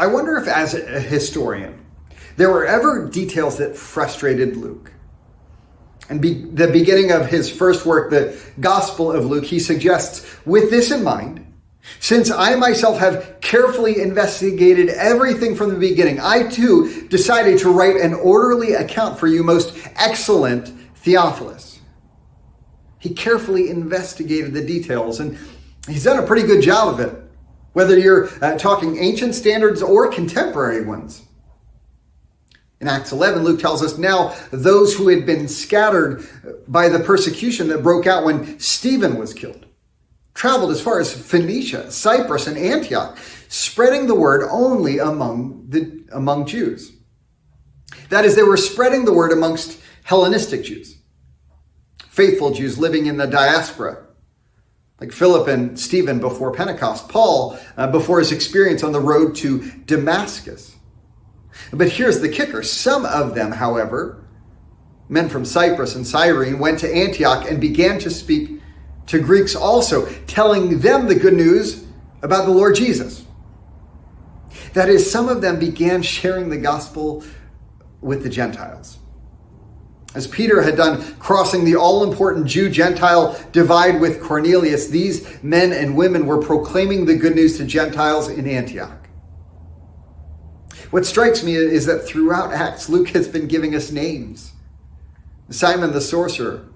I wonder if, as a historian, there were ever details that frustrated Luke. And the beginning of his first work, the Gospel of Luke, he suggests, with this in mind, since I myself have carefully investigated everything from the beginning, I too decided to write an orderly account for you, most excellent Theophilus. He carefully investigated the details, and he's done a pretty good job of it, whether you're talking ancient standards or contemporary ones. In Acts 11, Luke tells us, now those who had been scattered by the persecution that broke out when Stephen was killed traveled as far as Phoenicia, Cyprus, and Antioch, spreading the word only among Jews. That is, they were spreading the word amongst Hellenistic Jews, faithful Jews living in the diaspora, like Philip and Stephen before Pentecost, Paul before his experience on the road to Damascus. But here's the kicker. Some of them, however, men from Cyprus and Cyrene, went to Antioch and began to speak to Greeks also, telling them the good news about the Lord Jesus. That is, some of them began sharing the gospel with the Gentiles. As Peter had done, crossing the all-important Jew-Gentile divide with Cornelius, these men and women were proclaiming the good news to Gentiles in Antioch. What strikes me is that throughout Acts, Luke has been giving us names. Simon the sorcerer,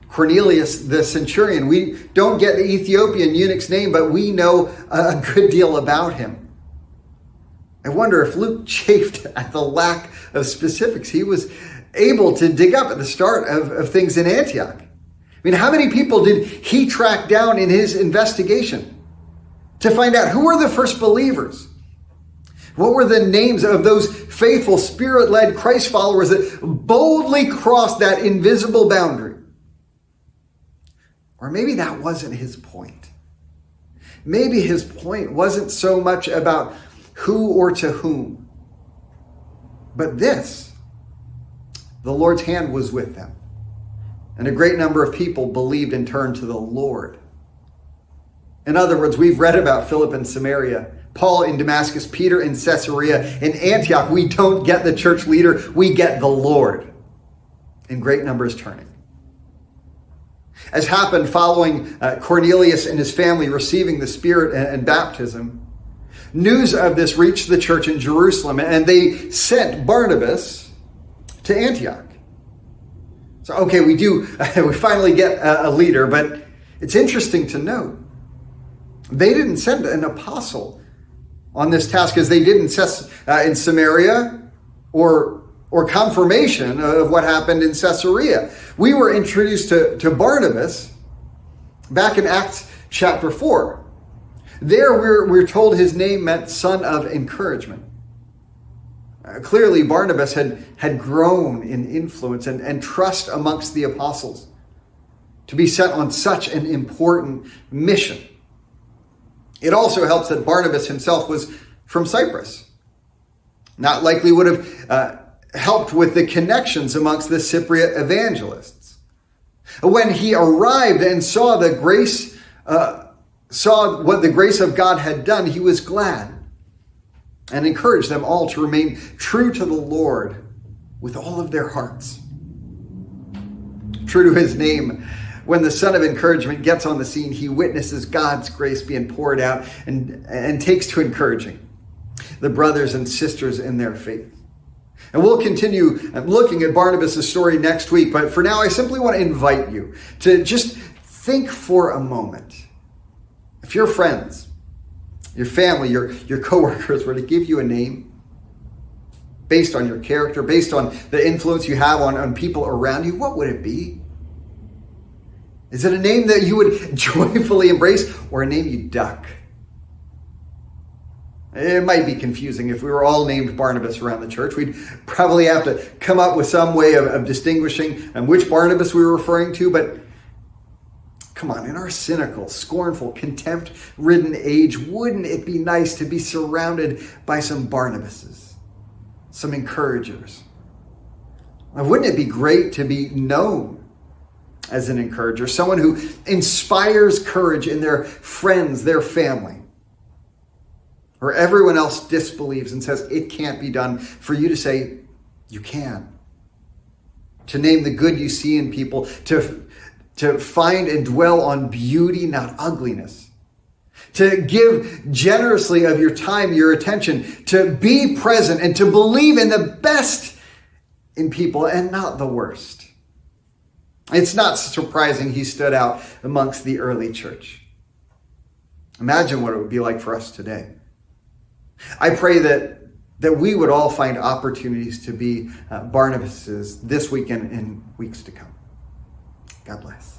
Cornelius the centurion. We don't get the Ethiopian eunuch's name, but we know a good deal about him. I wonder if Luke chafed at the lack of specifics he was able to dig up at the start of things in Antioch. I mean, how many people did he track down in his investigation to find out who were the first believers? What were the names of those faithful, Spirit-led Christ followers that boldly crossed that invisible boundary? Or maybe that wasn't his point. Maybe his point wasn't so much about who or to whom, but this: the Lord's hand was with them, and a great number of people believed and turned to the Lord. In other words, we've read about Philip in Samaria, Paul in Damascus, Peter in Caesarea. In Antioch, we don't get the church leader, we get the Lord, in great numbers turning. As happened following Cornelius and his family receiving the Spirit and baptism, news of this reached the church in Jerusalem, and they sent Barnabas to Antioch. So, okay, we finally get a leader, but it's interesting to note, they didn't send an apostle on this task, as they did in Samaria or confirmation of what happened in Caesarea. We were introduced to Barnabas back in Acts chapter 4. There we're told his name meant son of encouragement. Clearly, Barnabas had grown in influence and trust amongst the apostles to be sent on such an important mission. It also helps that Barnabas himself was from Cyprus. Not likely would have helped with the connections amongst the Cypriot evangelists. When he arrived and saw what the grace of God had done, he was glad and encouraged them all to remain true to the Lord with all of their hearts. True to his name, when the son of encouragement gets on the scene, he witnesses God's grace being poured out and takes to encouraging the brothers and sisters in their faith. And we'll continue looking at Barnabas' story next week, but for now, I simply want to invite you to just think for a moment. If your friends, your family, your coworkers were to give you a name based on your character, based on the influence you have on people around you, what would it be? Is it a name that you would joyfully embrace, or a name you duck? It might be confusing. If we were all named Barnabas around the church, we'd probably have to come up with some way of distinguishing which Barnabas we were referring to. But come on, in our cynical, scornful, contempt-ridden age, wouldn't it be nice to be surrounded by some Barnabases, some encouragers? Wouldn't it be great to be known as an encourager, someone who inspires courage in their friends, their family? or everyone else disbelieves and says it can't be done, for you to say you can. To name the good you see in people, to find and dwell on beauty, not ugliness. To give generously of your time, your attention, to be present and to believe in the best in people and not the worst. It's not surprising he stood out amongst the early church. Imagine what it would be like for us today. I pray that we would all find opportunities to be Barnabases this weekend and weeks to come. God bless.